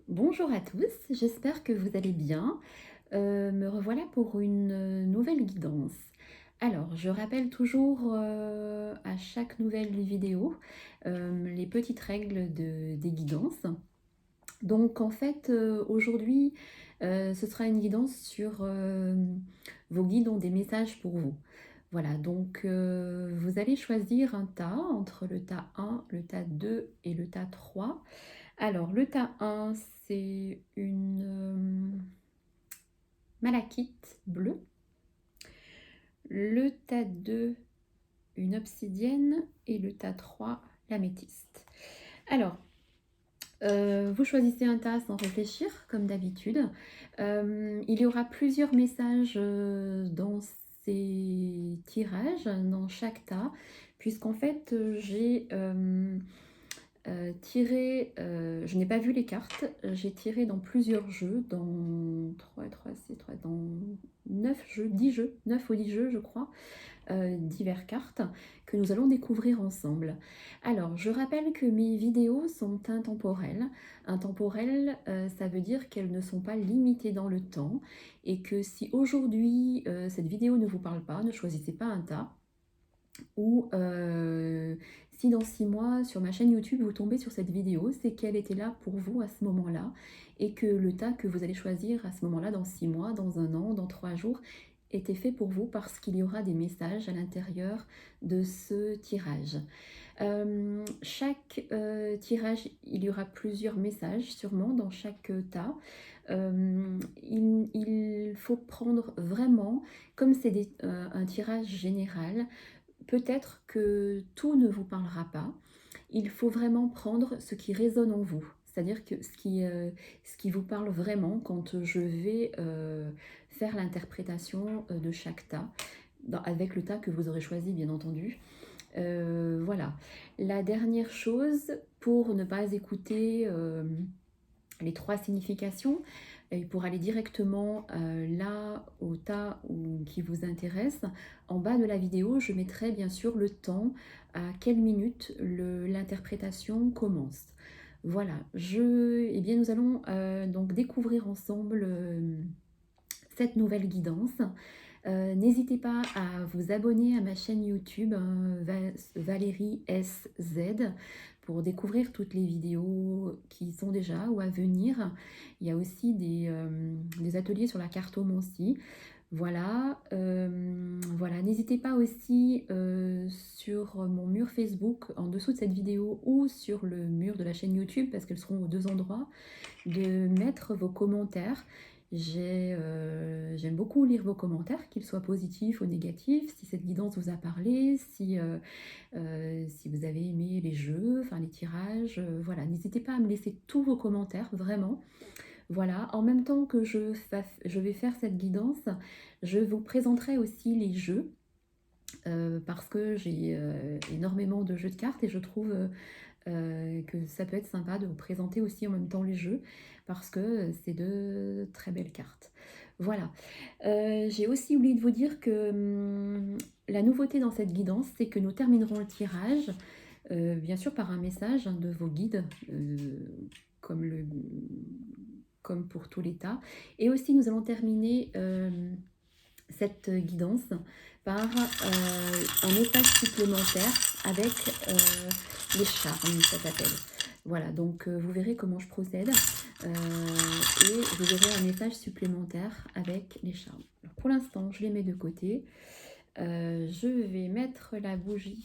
Bonjour à tous, j'espère que vous allez bien. Me revoilà pour une nouvelle guidance. Alors, je rappelle toujours à chaque nouvelle vidéo les petites règles des guidances. Donc, en fait, aujourd'hui, ce sera une guidance sur vos guides ont des messages pour vous. Voilà, donc vous allez choisir un tas entre le tas 1, le tas 2 et le tas 3. Alors, le tas 1, c'est une malachite bleue. Le tas 2, une obsidienne. Et le tas 3, l'améthyste. Alors, vous choisissez un tas sans réfléchir, comme d'habitude. Il y aura plusieurs messages dans ces tirages, dans chaque tas, puisqu'en fait, j'ai tiré, je n'ai pas vu les cartes, j'ai tiré dans plusieurs jeux, dans 3, dans 9 jeux, 10 jeux, 9 ou 10 jeux je crois, diverses cartes que nous allons découvrir ensemble. Alors, je rappelle que mes vidéos sont intemporelles. Intemporelles, ça veut dire qu'elles ne sont pas limitées dans le temps et que si aujourd'hui cette vidéo ne vous parle pas, ne choisissez pas un tas. Ou si dans 6 mois sur ma chaîne YouTube vous tombez sur cette vidéo, c'est qu'elle était là pour vous à ce moment-là et que le tas que vous allez choisir à ce moment-là, dans 6 mois, dans 1 an, dans 3 jours, était fait pour vous parce qu'il y aura des messages à l'intérieur de ce tirage. Chaque tirage, il y aura plusieurs messages sûrement dans chaque tas. Il faut prendre vraiment, comme c'est un tirage général, peut-être que tout ne vous parlera pas. Il faut vraiment prendre ce qui résonne en vous. C'est-à-dire que ce qui vous parle vraiment quand je vais faire l'interprétation de chaque tas, avec le tas que vous aurez choisi bien entendu. Voilà. La dernière chose, pour ne pas écouter les 3 significations, et pour aller directement là au tas qui vous intéresse, en bas de la vidéo, je mettrai bien sûr le temps à quelle minute l'interprétation commence. Voilà, eh bien, nous allons donc découvrir ensemble cette nouvelle guidance. N'hésitez pas à vous abonner à ma chaîne YouTube Valérie SZ pour découvrir toutes les vidéos qui sont déjà ou à venir. Il y a aussi des ateliers sur la cartomancie. Voilà, voilà. N'hésitez pas aussi sur mon mur Facebook en dessous de cette vidéo ou sur le mur de la chaîne YouTube, parce qu'elles seront aux 2 endroits, de mettre vos commentaires. J'aime beaucoup lire vos commentaires, qu'ils soient positifs ou négatifs, si cette guidance vous a parlé, si vous avez aimé les jeux, enfin les tirages, voilà. N'hésitez pas à me laisser tous vos commentaires, vraiment. Voilà, en même temps que je vais faire cette guidance, je vous présenterai aussi les jeux, parce que j'ai énormément de jeux de cartes et je trouve que ça peut être sympa de vous présenter aussi en même temps les jeux, parce que c'est de très belles cartes. Voilà. J'ai aussi oublié de vous dire que la nouveauté dans cette guidance, c'est que nous terminerons le tirage, bien sûr par un message de vos guides, comme, comme pour tous les tas. Et aussi nous allons terminer cette guidance par un message supplémentaire avec les charmes, ça s'appelle. Voilà, donc vous verrez comment je procède et vous verrez un message supplémentaire avec les charmes. Alors, pour l'instant, je les mets de côté. Je vais mettre la bougie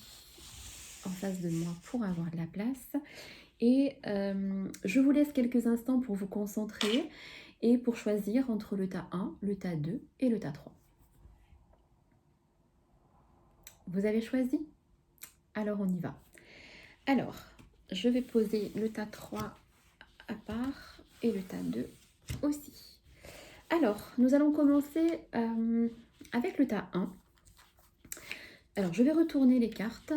en face de moi pour avoir de la place. Et je vous laisse quelques instants pour vous concentrer et pour choisir entre le tas 1, le tas 2 et le tas 3. Vous avez choisi? Alors on y va. Alors, je vais poser le tas 3 à part et le tas 2 aussi. Alors, nous allons commencer avec le tas 1. Alors, je vais retourner les cartes,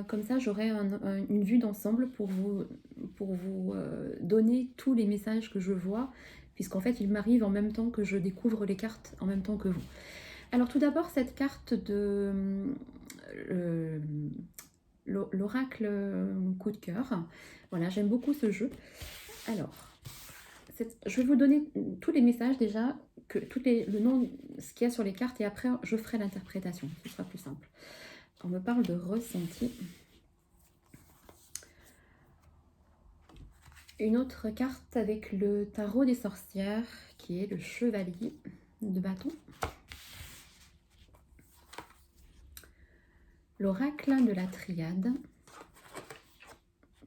comme ça j'aurai une vue d'ensemble pour vous donner tous les messages que je vois, puisqu'en fait il m'arrive en même temps que je découvre les cartes, en même temps que vous. Alors tout d'abord, cette carte de l'oracle coup de cœur. Voilà, j'aime beaucoup ce jeu. Alors, je vais vous donner tous les messages déjà, le nom, ce qu'il y a sur les cartes, et après je ferai l'interprétation, ce sera plus simple. On me parle de ressenti. Une autre carte avec le tarot des sorcières, qui est le chevalier de bâton. L'oracle de la triade.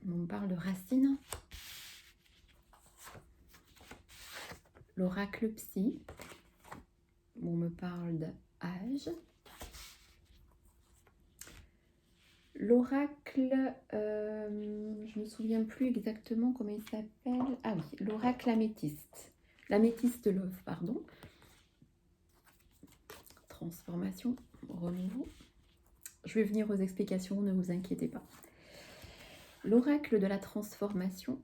On me parle de racine. L'oracle psy. On me parle d'âge. L'oracle, je ne me souviens plus exactement comment il s'appelle. Ah oui, l'oracle améthyste. L'améthyste love, pardon. Transformation, renouveau. Je vais venir aux explications, ne vous inquiétez pas. L'oracle de la transformation,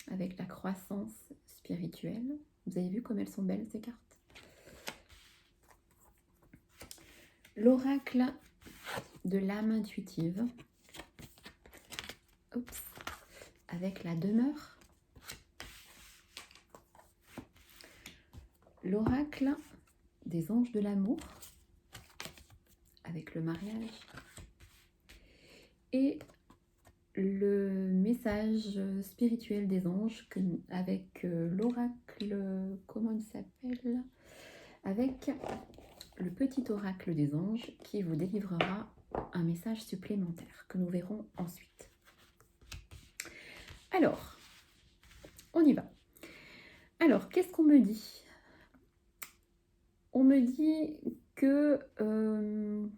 avec la croissance spirituelle. Vous avez vu comme elles sont belles ces cartes. L'oracle de l'âme intuitive. Oups. Avec la demeure. L'oracle des anges de l'amour. Avec le mariage. Et le message spirituel des anges avec l'oracle, comment il s'appelle? Avec le petit oracle des anges qui vous délivrera un message supplémentaire que nous verrons ensuite. Alors, on y va. Alors, qu'est-ce qu'on me dit? On me dit que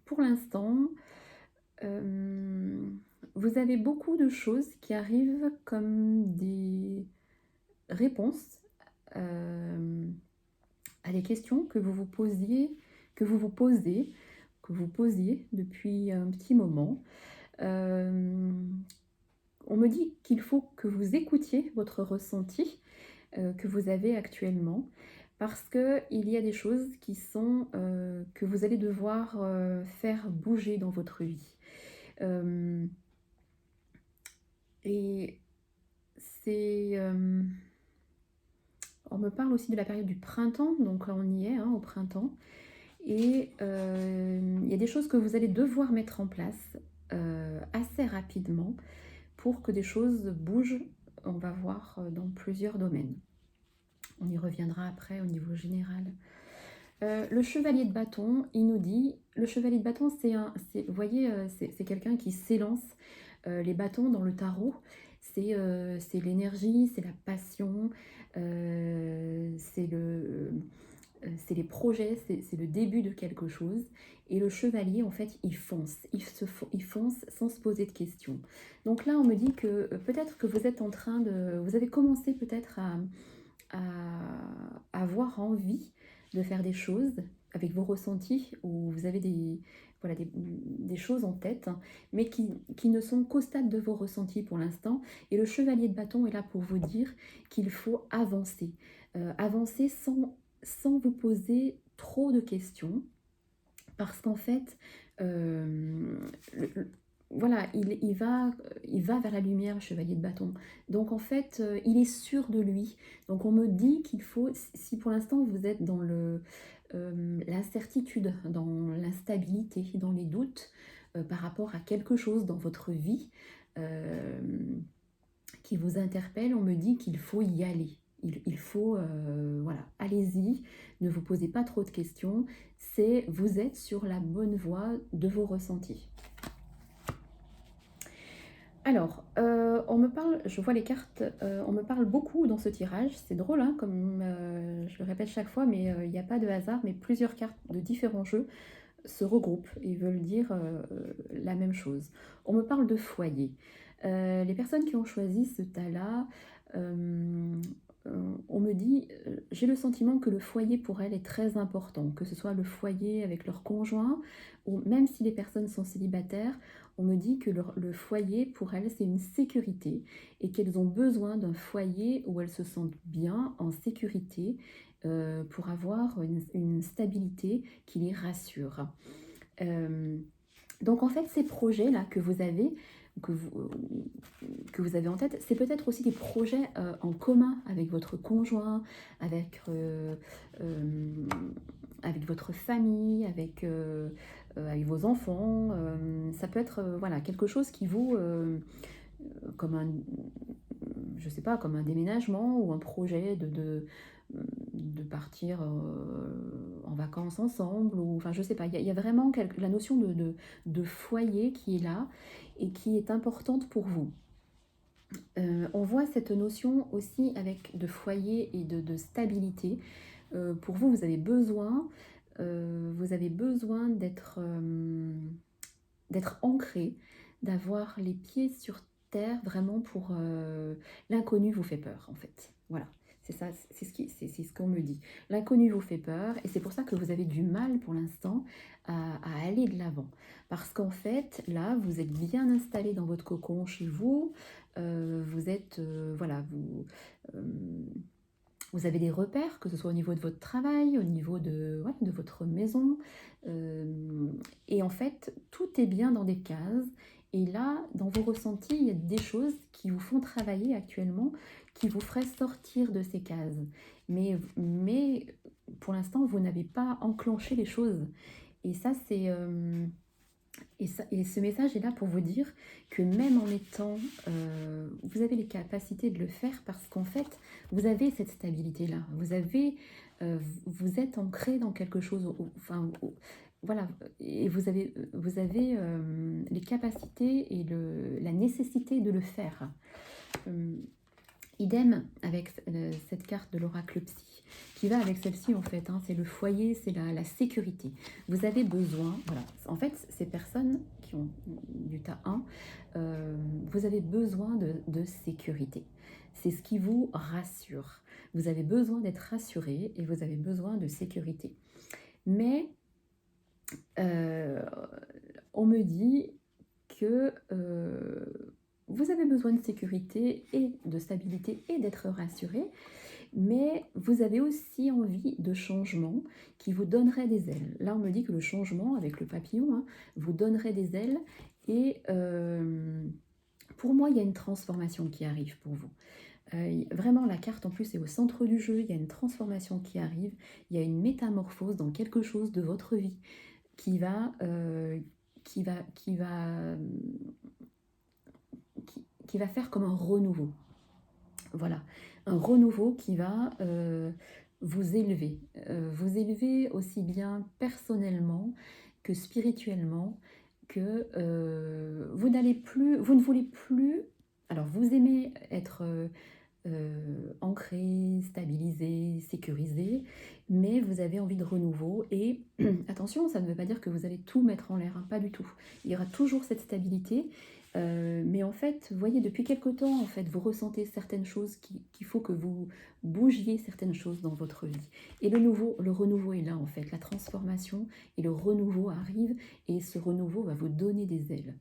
pour l'instant, vous avez beaucoup de choses qui arrivent comme des réponses à des questions que vous posiez depuis un petit moment. On me dit qu'il faut que vous écoutiez votre ressenti que vous avez actuellement, parce qu'il y a des choses qui sont que vous allez devoir faire bouger dans votre vie. Et c'est... on me parle aussi de la période du printemps, donc là on y est, hein, au printemps. Et il y a des choses que vous allez devoir mettre en place assez rapidement pour que des choses bougent, on va voir, dans plusieurs domaines. On y reviendra après au niveau général. Le chevalier de bâton, il nous dit, le chevalier de bâton, vous voyez, c'est quelqu'un qui s'élance. Les bâtons dans le tarot, c'est l'énergie, c'est la passion, c'est les projets, c'est le début de quelque chose. Et le chevalier, en fait, il fonce sans se poser de questions. Donc là, on me dit que peut-être que vous êtes en train de... Vous avez commencé peut-être à avoir envie de faire des choses avec vos ressentis, où vous avez des choses en tête, mais qui ne sont qu'au stade de vos ressentis pour l'instant. Et le chevalier de bâton est là pour vous dire qu'il faut avancer. Avancer sans vous poser trop de questions, parce qu'en fait, voilà, il va vers la lumière, le chevalier de bâton. Donc en fait, il est sûr de lui. Donc on me dit qu'il faut, si pour l'instant vous êtes dans l'incertitude, dans l'instabilité, dans les doutes par rapport à quelque chose dans votre vie qui vous interpelle, on me dit qu'il faut y aller. Il faut, voilà, allez-y, ne vous posez pas trop de questions. Vous êtes sur la bonne voie de vos ressentis. Alors, on me parle, je vois les cartes, on me parle beaucoup dans ce tirage. C'est drôle, hein, comme je le répète chaque fois, mais il n'y a pas de hasard, mais plusieurs cartes de différents jeux se regroupent et veulent dire la même chose. On me parle de foyer. Les personnes qui ont choisi ce tas-là, on me dit, j'ai le sentiment que le foyer pour elles est très important, que ce soit le foyer avec leur conjoint, ou même si les personnes sont célibataires, on me dit que le foyer pour elles c'est une sécurité et qu'elles ont besoin d'un foyer où elles se sentent bien, en sécurité, pour avoir une stabilité qui les rassure. Donc en fait ces projets-là que vous avez, que vous, que vous avez en tête. C'est peut-être aussi des projets en commun avec votre conjoint, avec, avec votre famille, avec vos enfants. Ça peut être voilà, quelque chose qui vous, comme un, je sais pas, comme un déménagement ou un projet de partir en vacances ensemble, ou enfin je sais pas, il y a vraiment la notion de foyer qui est là et qui est importante pour vous. On voit cette notion aussi avec de foyer et de stabilité. Pour vous, vous avez besoin d'être ancré, d'avoir les pieds sur terre vraiment pour l'inconnu vous fait peur en fait. Voilà, c'est ça, c'est ce qu'on me dit. L'inconnu vous fait peur et c'est pour ça que vous avez du mal pour l'instant à aller de l'avant. Parce qu'en fait, là, vous êtes bien installé dans votre cocon chez vous. Vous êtes, voilà, euh, vous avez des repères, que ce soit au niveau de votre travail, au niveau de, ouais, de votre maison. Et en fait, tout est bien dans des cases. Et là, dans vos ressentis, il y a des choses qui vous font travailler actuellement, qui vous feraient sortir de ces cases. Mais pour l'instant, vous n'avez pas enclenché les choses. Et ça, c'est... et ce message est là pour vous dire que même en étant, vous avez les capacités de le faire parce qu'en fait, vous avez cette stabilité-là. Vous êtes ancré dans quelque chose. Enfin, voilà, et vous avez les capacités et la nécessité de le faire. Euh, Idem avec cette carte de l'oracle psy, qui va avec celle-ci en fait, hein, c'est le foyer, c'est la sécurité. Vous avez besoin, voilà, en fait, ces personnes qui ont du tas 1, vous avez besoin de sécurité. C'est ce qui vous rassure. Vous avez besoin d'être rassuré et vous avez besoin de sécurité. Mais euh, on me dit que vous avez besoin de sécurité et de stabilité et d'être rassuré, mais vous avez aussi envie de changement qui vous donnerait des ailes. Là, on me dit que le changement, avec le papillon, hein, vous donnerait des ailes et pour moi, il y a une transformation qui arrive pour vous. Vraiment, la carte en plus est au centre du jeu, il y a une transformation qui arrive, il y a une métamorphose dans quelque chose de votre vie qui va, qui va qui va faire comme un renouveau. Voilà, un renouveau qui va vous élever aussi bien personnellement que spirituellement, que vous ne voulez plus. Alors, vous aimez être ancré, stabilisé, sécurisé, mais vous avez envie de renouveau. Et attention, ça ne veut pas dire que vous allez tout mettre en l'air, hein, pas du tout. Il y aura toujours cette stabilité. Mais en fait, vous voyez, depuis quelque temps, en fait, vous ressentez certaines choses qu'il faut que vous bougiez certaines choses dans votre vie. Et le renouveau est là, en fait. La transformation et le renouveau arrivent et ce renouveau va vous donner des ailes.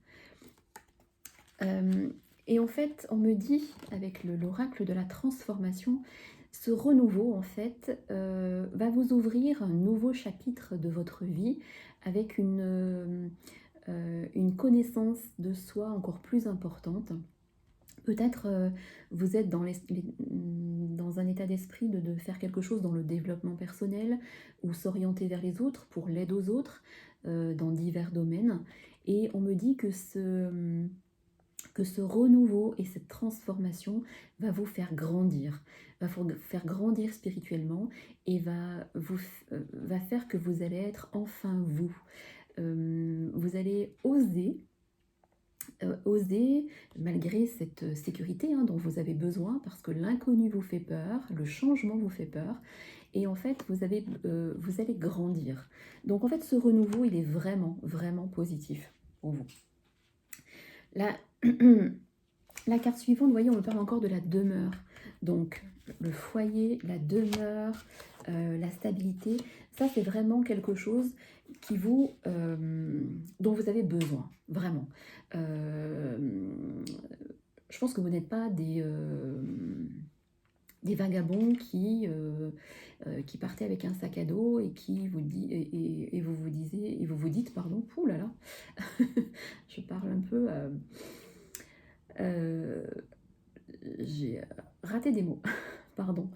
Et en fait, on me dit, avec l'oracle de la transformation, ce renouveau, en fait, va vous ouvrir un nouveau chapitre de votre vie avec une connaissance de soi encore plus importante. Peut-être vous êtes dans un état d'esprit de faire quelque chose dans le développement personnel ou s'orienter vers les autres pour l'aide aux autres dans divers domaines. Et on me dit que ce renouveau et cette transformation va vous faire grandir, va vous faire grandir spirituellement et va faire que vous allez être enfin vous. Vous allez oser malgré cette sécurité hein, dont vous avez besoin, parce que l'inconnu vous fait peur, le changement vous fait peur, et en fait vous allez grandir. Donc en fait ce renouveau il est vraiment, vraiment positif pour vous. La, la carte suivante, vous voyez, on me parle encore de la demeure. Donc le foyer, la demeure, la stabilité, ça c'est vraiment quelque chose dont vous avez besoin, vraiment. Je pense que vous n'êtes pas des vagabonds qui partaient avec un sac à dos et qui vous dit et vous vous dites pardon, ouh là là, je parle un peu. Heu, j'ai raté des mots, pardon.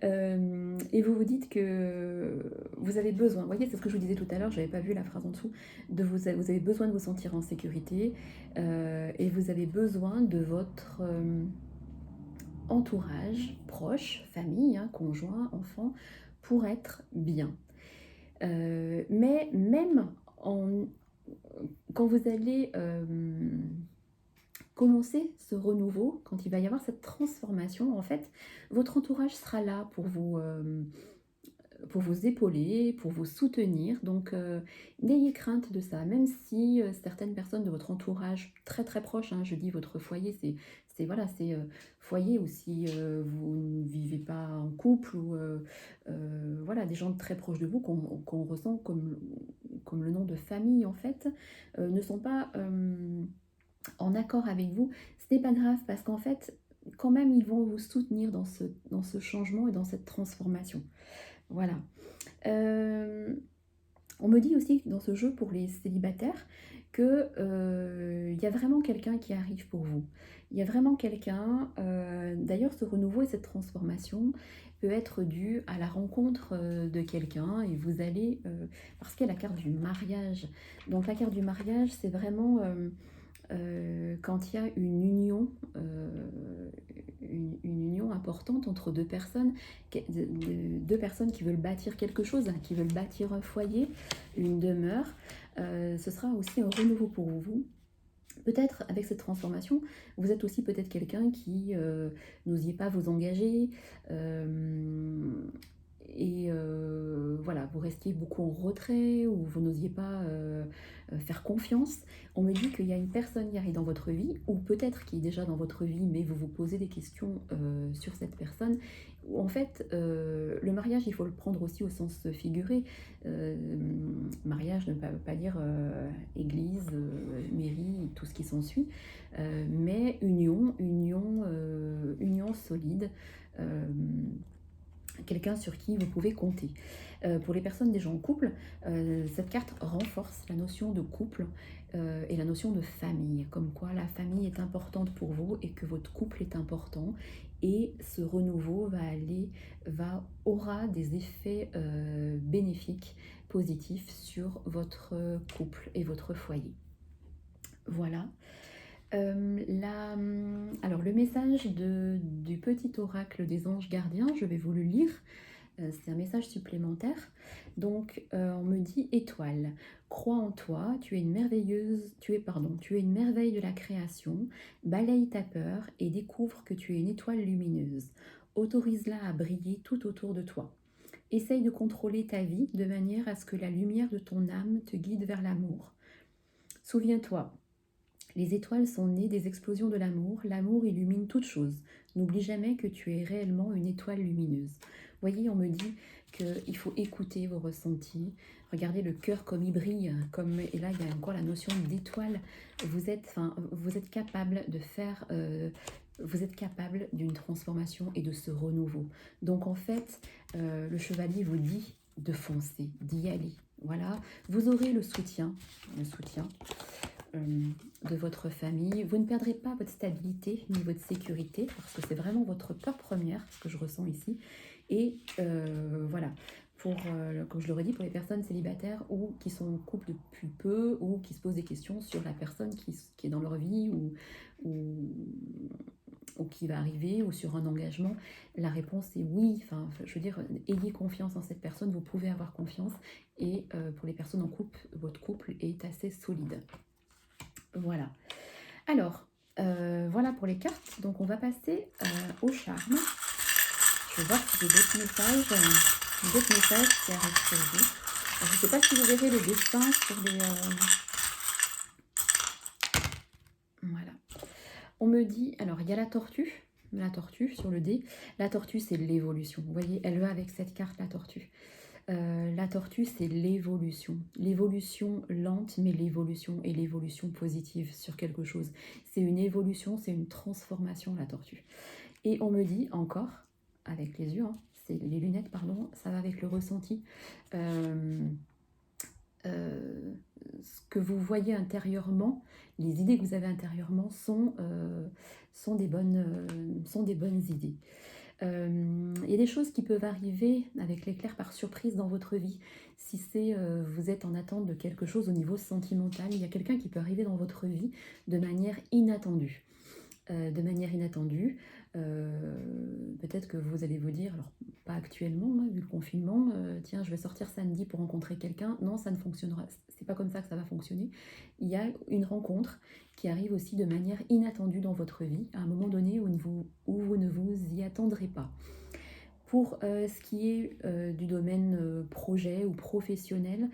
Et vous vous dites que vous avez besoin, vous voyez, c'est ce que je vous disais tout à l'heure, j'avais pas vu la phrase en dessous, vous avez besoin de vous sentir en sécurité, et vous avez besoin de votre, entourage proche, famille, hein, conjoint, enfant, pour être bien. Mais même en quand vous allez, commencer ce renouveau, quand il va y avoir cette transformation, en fait, votre entourage sera là pour vous épauler, pour vous soutenir. Donc, n'ayez crainte de ça. Même si certaines personnes de votre entourage très très proche, hein, je dis votre foyer, voilà, c'est foyer ou si vous ne vivez pas en couple ou voilà, des gens très proches de vous qu'on ressent comme le nom de famille en fait, ne sont pas en accord avec vous. Ce n'est pas grave parce qu'en fait, quand même, ils vont vous soutenir dans ce changement et dans cette transformation. Voilà. Euh, on me dit aussi dans ce jeu pour les célibataires que il y a vraiment quelqu'un qui arrive pour vous. Il y a vraiment quelqu'un. D'ailleurs, ce renouveau et cette transformation peut être dû à la rencontre de quelqu'un et vous allez parce qu'il y a la carte du mariage. Donc la carte du mariage, c'est vraiment quand il y a une union, une union importante entre deux personnes, deux personnes qui veulent bâtir quelque chose, hein, qui veulent bâtir un foyer, une demeure, ce sera aussi un renouveau pour vous. Peut-être avec cette transformation, vous êtes aussi peut-être quelqu'un qui n'osiez pas vous engager, et voilà, vous restiez beaucoup en retrait ou vous n'osiez pas faire confiance. On me dit qu'il y a une personne qui arrive dans votre vie, ou peut-être qui est déjà dans votre vie, mais vous vous posez des questions sur cette personne. En fait, le mariage, il faut le prendre aussi au sens figuré. Euh, Mariage ne veut pas dire église, mairie, tout ce qui s'ensuit, mais union solide. euh, Quelqu'un sur qui vous pouvez compter. Pour les personnes déjà en couple, cette carte renforce la notion de couple et la notion de famille, comme quoi la famille est importante pour vous et que votre couple est important. Et ce renouveau aura des effets bénéfiques, positifs sur votre couple et votre foyer. Voilà. Alors le message du petit oracle des anges gardiens, je vais vous le lire. C'est un message supplémentaire. Donc, on me dit étoile, crois en toi, tu es une merveille de la création, balaye ta peur et découvre que tu es une étoile lumineuse. Autorise-la à briller tout autour de toi. Essaye de contrôler ta vie de manière à ce que la lumière de ton âme te guide vers l'amour. Souviens-toi, les étoiles sont nées des explosions de l'amour. L'amour illumine toute chose. N'oublie jamais que tu es réellement une étoile lumineuse. Vous voyez, on me dit qu'il faut écouter vos ressentis. Regardez le cœur comme il brille. Et là, il y a encore la notion d'étoile. Vous êtes capable de faire... vous êtes capable d'une transformation et de ce renouveau. Donc en fait, le chevalier vous dit de foncer, d'y aller. Voilà, vous aurez le soutien de votre famille. Vous ne perdrez pas votre stabilité ni votre sécurité parce que c'est vraiment votre peur première, ce que je ressens ici. Et voilà, comme je l'aurais dit, pour les personnes célibataires ou qui sont en couple depuis peu ou qui se posent des questions sur la personne qui est dans leur vie ou qui va arriver ou sur un engagement, la réponse est oui. Enfin, je veux dire, ayez confiance en cette personne, vous pouvez avoir confiance. Et pour les personnes en couple, votre couple est assez solide. Voilà. Alors, voilà pour les cartes. Donc, on va passer au charme. Je vais voir si j'ai d'autres messages qui arrivent sur vous. Alors, je ne sais pas si vous verrez le dessin sur les... Voilà. On me dit... Alors, il y a la tortue sur le dé. La tortue, c'est l'évolution. Vous voyez, elle va avec cette carte, la tortue. La tortue, c'est l'évolution. L'évolution lente, mais l'évolution et l'évolution positive sur quelque chose. C'est une évolution, c'est une transformation, la tortue. Et on me dit encore, avec les yeux, hein, c'est les lunettes, pardon, ça va avec le ressenti. ce que vous voyez intérieurement, les idées que vous avez intérieurement sont des bonnes idées. Il y a des choses qui peuvent arriver avec l'éclair par surprise dans votre vie. Si vous êtes en attente de quelque chose au niveau sentimental, il y a quelqu'un qui peut arriver dans votre vie de manière inattendue. Peut-être que vous allez vous dire, alors pas actuellement, hein, vu le confinement, tiens, je vais sortir samedi pour rencontrer quelqu'un. Non, ça ne fonctionnera, c'est pas comme ça que ça va fonctionner. Il y a une rencontre qui arrive aussi de manière inattendue dans votre vie, à un moment donné où vous ne vous y attendrez pas. Pour ce qui est du domaine projet ou professionnel,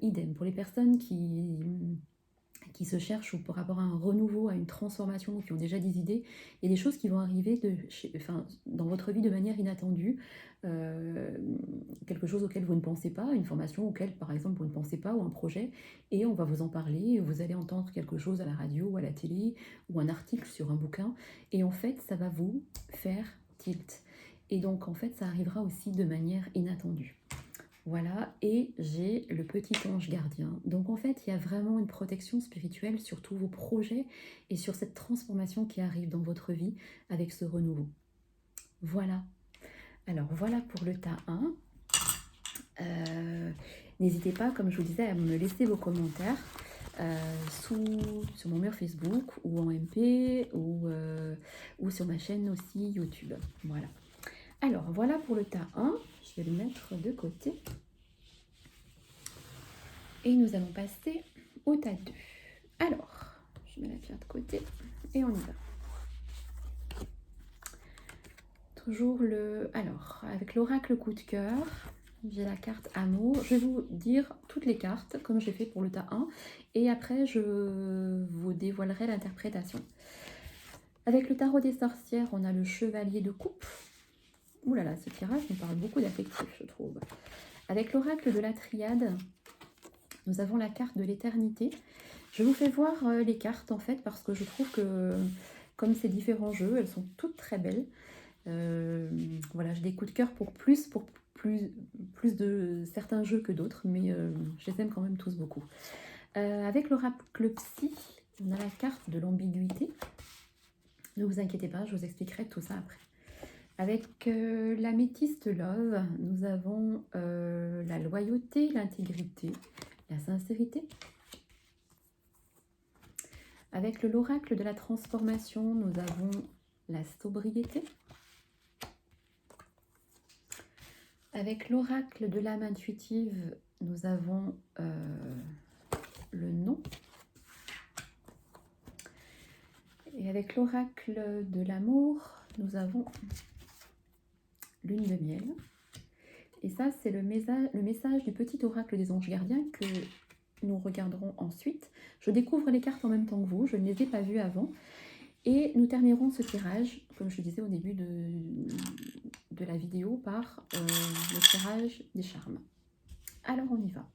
idem. Pour les personnes qui se cherchent ou par rapport à un renouveau, à une transformation, ou qui ont déjà des idées, il y a des choses qui vont arriver dans votre vie de manière inattendue, quelque chose auquel vous ne pensez pas, une formation auquel par exemple vous ne pensez pas, ou un projet, et on va vous en parler, et vous allez entendre quelque chose à la radio ou à la télé, ou un article sur un bouquin, et en fait ça va vous faire tilt. Et donc en fait ça arrivera aussi de manière inattendue. Voilà, et j'ai le petit ange gardien. Donc en fait, il y a vraiment une protection spirituelle sur tous vos projets et sur cette transformation qui arrive dans votre vie avec ce renouveau. Voilà. Alors voilà pour le tas 1. N'hésitez pas, comme je vous disais, à me laisser vos commentaires sur mon mur Facebook ou en MP ou sur ma chaîne aussi YouTube. Voilà. Alors voilà pour le tas 1. Je vais le mettre de côté. Et nous allons passer au tas 2. Alors, je mets la pierre de côté et on y va. Toujours avec l'oracle coup de cœur, j'ai la carte amour. Je vais vous dire toutes les cartes comme j'ai fait pour le tas 1 et après je vous dévoilerai l'interprétation. Avec le tarot des sorcières, on a le chevalier de coupe. Ouh là là, ce tirage nous parle beaucoup d'affectif, je trouve. Avec l'oracle de la triade, nous avons la carte de l'éternité. Je vous fais voir les cartes en fait parce que je trouve que comme ces différents jeux, elles sont toutes très belles. Voilà, j'ai des coups de cœur pour plus de certains jeux que d'autres, mais je les aime quand même tous beaucoup. Avec l'oracle psy, on a la carte de l'ambiguïté. Ne vous inquiétez pas, je vous expliquerai tout ça après. Avec l'améthyste love, nous avons la loyauté, l'intégrité, la sincérité. Avec l'oracle de la transformation, nous avons la sobriété. Avec l'oracle de l'âme intuitive, nous avons le non. Et avec l'oracle de l'amour, nous avons lune de miel. Et ça, c'est le message du petit oracle des anges gardiens que nous regarderons ensuite. Je découvre les cartes en même temps que vous, je ne les ai pas vues avant. Et nous terminerons ce tirage, comme je disais au début de la vidéo, par le tirage des charmes. Alors, on y va.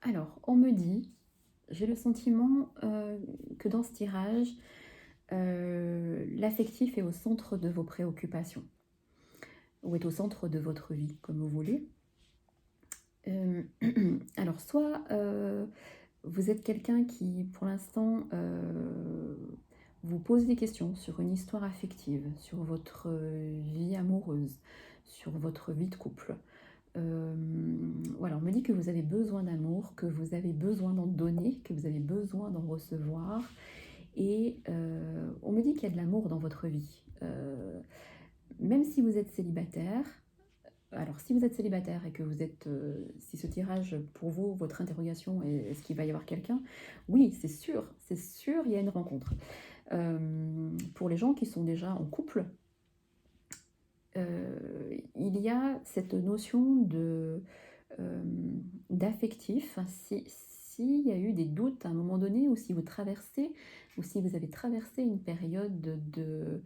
Alors, on me dit, j'ai le sentiment que dans ce tirage, l'affectif est au centre de vos préoccupations, ou est au centre de votre vie, comme vous voulez. Alors, soit vous êtes quelqu'un qui, pour l'instant, vous pose des questions sur une histoire affective, sur votre vie amoureuse, sur votre vie de couple. Voilà, on me dit que vous avez besoin d'amour, que vous avez besoin d'en donner, que vous avez besoin d'en recevoir. Et on me dit qu'il y a de l'amour dans votre vie. Même si vous êtes célibataire, alors si vous êtes célibataire et que vous êtes, si ce tirage pour vous, votre interrogation est est-ce qu'il va y avoir quelqu'un? Oui, c'est sûr, il y a une rencontre. Pour les gens qui sont déjà en couple, il y a cette notion d'affectif. S'il y a eu des doutes à un moment donné, ou si vous avez traversé une période de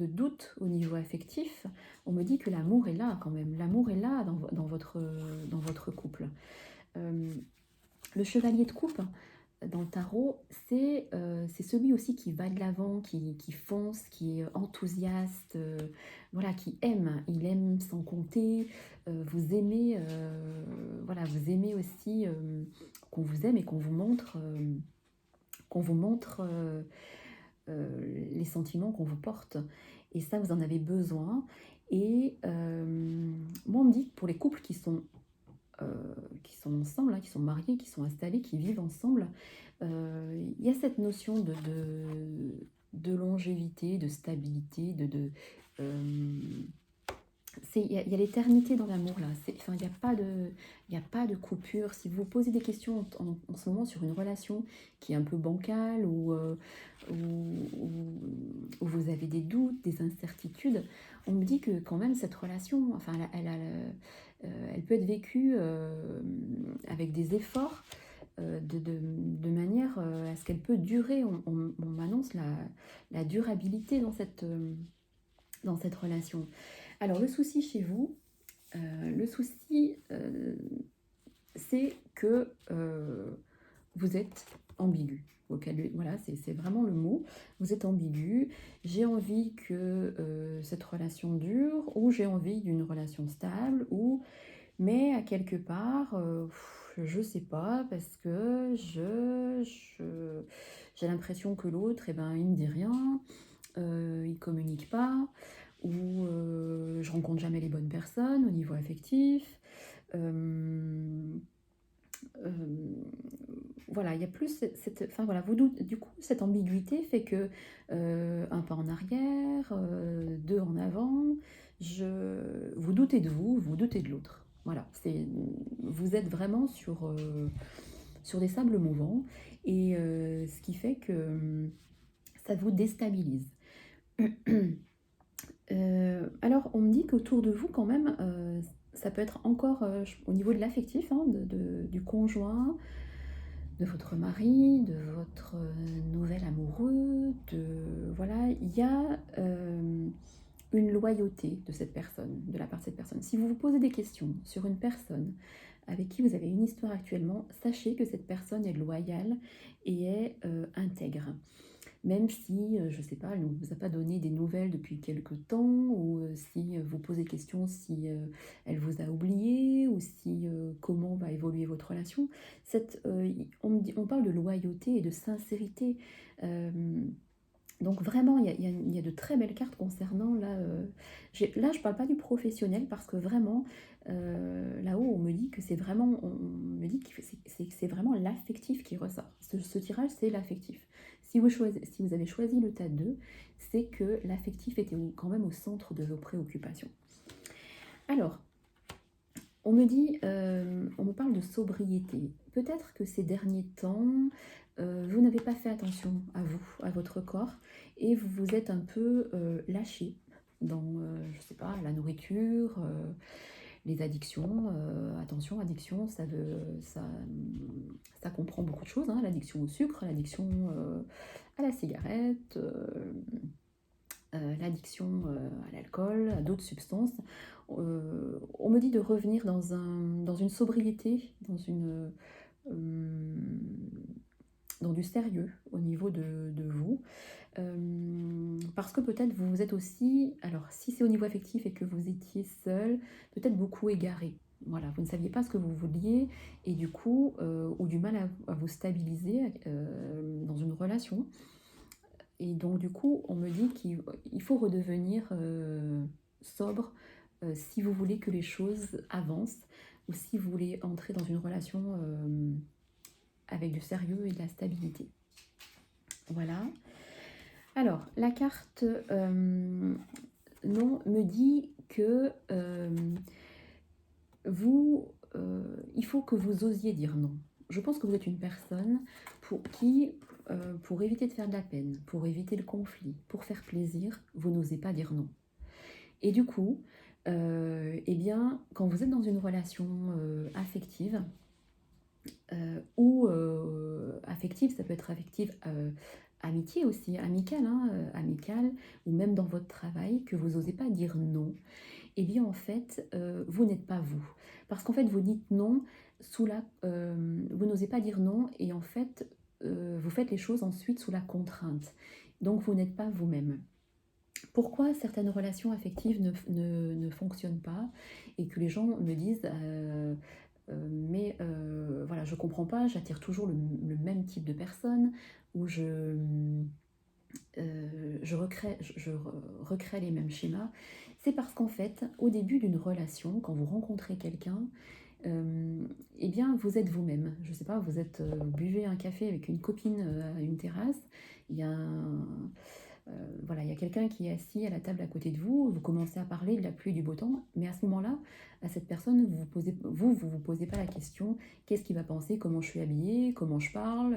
doute au niveau affectif, on me dit que l'amour est là quand même. L'amour est là dans votre couple. Le chevalier de coupe, dans le tarot, c'est celui aussi qui va de l'avant, qui fonce, qui est enthousiaste, voilà, qui aime. Il aime sans compter, vous aimez, voilà, vous aimez aussi, qu'on vous aime et qu'on vous montre, les sentiments qu'on vous porte et ça, vous en avez besoin et moi, on me dit que pour les couples qui sont ensemble, hein, qui sont mariés, qui sont installés, qui vivent ensemble, il y a cette notion de longévité, de stabilité, il y a l'éternité dans l'amour là. Enfin, il y a pas de coupure. Si vous vous posez des questions en ce moment sur une relation qui est un peu bancale ou vous avez des doutes, des incertitudes, on me dit que quand même cette relation, enfin, elle peut être vécue avec des efforts de manière à ce qu'elle peut durer. On m'annonce la durabilité dans cette relation. Alors le souci chez vous, le souci, c'est que vous êtes ambigu. Voilà, c'est vraiment le mot. Vous êtes ambigu. J'ai envie que cette relation dure, ou j'ai envie d'une relation stable, mais à quelque part, je sais pas, parce que j'ai l'impression que l'autre, eh ben, il me dit rien, il communique pas, ou je rencontre jamais les bonnes personnes au niveau affectif. Euh, euh, voilà, il y a plus enfin voilà, du coup, cette ambiguïté fait que un pas en arrière, deux en avant, vous doutez de vous, vous doutez de l'autre. Voilà, vous êtes vraiment sur des sables mouvants et ce qui fait que ça vous déstabilise. Alors, on me dit qu'autour de vous, quand même, ça peut être encore au niveau de l'affectif, hein, du conjoint, de votre mari, de votre nouvel amoureux, voilà, il y a une loyauté de cette personne, de la part de cette personne. Si vous vous posez des questions sur une personne avec qui vous avez une histoire actuellement, sachez que cette personne est loyale et est intègre. Même si, je ne sais pas, elle ne vous a pas donné des nouvelles depuis quelque temps, ou si vous posez question si elle vous a oublié, ou si comment va évoluer votre relation. On parle de loyauté et de sincérité. Euh, donc vraiment, il y a de très belles cartes concernant, là je parle pas du professionnel, parce que vraiment, là-haut, on me dit que c'est vraiment, on me dit que c'est vraiment l'affectif qui ressort. Ce tirage, c'est l'affectif. Si vous avez choisi le tas 2, c'est que l'affectif était quand même au centre de vos préoccupations. Alors, on me parle de sobriété. Peut-être que ces derniers temps, vous n'avez pas fait attention à vous, à votre corps, et vous vous êtes un peu lâché dans, je ne sais pas, la nourriture, les addictions. Attention, addiction, ça comprend beaucoup de choses, hein. L'addiction au sucre, l'addiction à la cigarette, l'addiction à l'alcool, à d'autres substances. On me dit de revenir dans une sobriété, euh, dans du sérieux au niveau de vous. Parce que peut-être vous êtes aussi, alors si c'est au niveau affectif et que vous étiez seul, peut-être beaucoup égaré. Voilà, vous ne saviez pas ce que vous vouliez et du coup, ou du mal à vous stabiliser dans une relation. Et donc du coup, on me dit qu'il faut redevenir sobre si vous voulez que les choses avancent ou si vous voulez entrer dans une relation avec du sérieux et de la stabilité. Voilà. Alors, la carte non me dit que il faut que vous osiez dire non. Je pense que vous êtes une personne pour éviter de faire de la peine, pour éviter le conflit, pour faire plaisir, vous n'osez pas dire non. Et du coup, eh bien, quand vous êtes dans une relation affective, ou affective, ça peut être affective, amitié aussi, amicale, hein, amicale, ou même dans votre travail, que vous n'osez pas dire non, eh bien en fait, vous n'êtes pas vous. Parce qu'en fait, vous dites non vous n'osez pas dire non, et en fait, vous faites les choses ensuite sous la contrainte. Donc vous n'êtes pas vous-même. Pourquoi certaines relations affectives ne fonctionnent pas et que les gens me disent mais voilà, je comprends pas, j'attire toujours le même type de personne, ou je recrée les mêmes schémas. C'est parce qu'en fait, au début d'une relation, quand vous rencontrez quelqu'un, eh bien, vous êtes vous-même. Je sais pas, vous êtes, buvez un café avec une copine à une terrasse, il y a un, voilà, il y a quelqu'un qui est assis à la table à côté de vous, vous commencez à parler de la pluie et du beau temps, mais à ce moment-là, à cette personne, vous posez pas la question: «Qu'est-ce qu'il va penser? Comment je suis habillée? Comment je parle?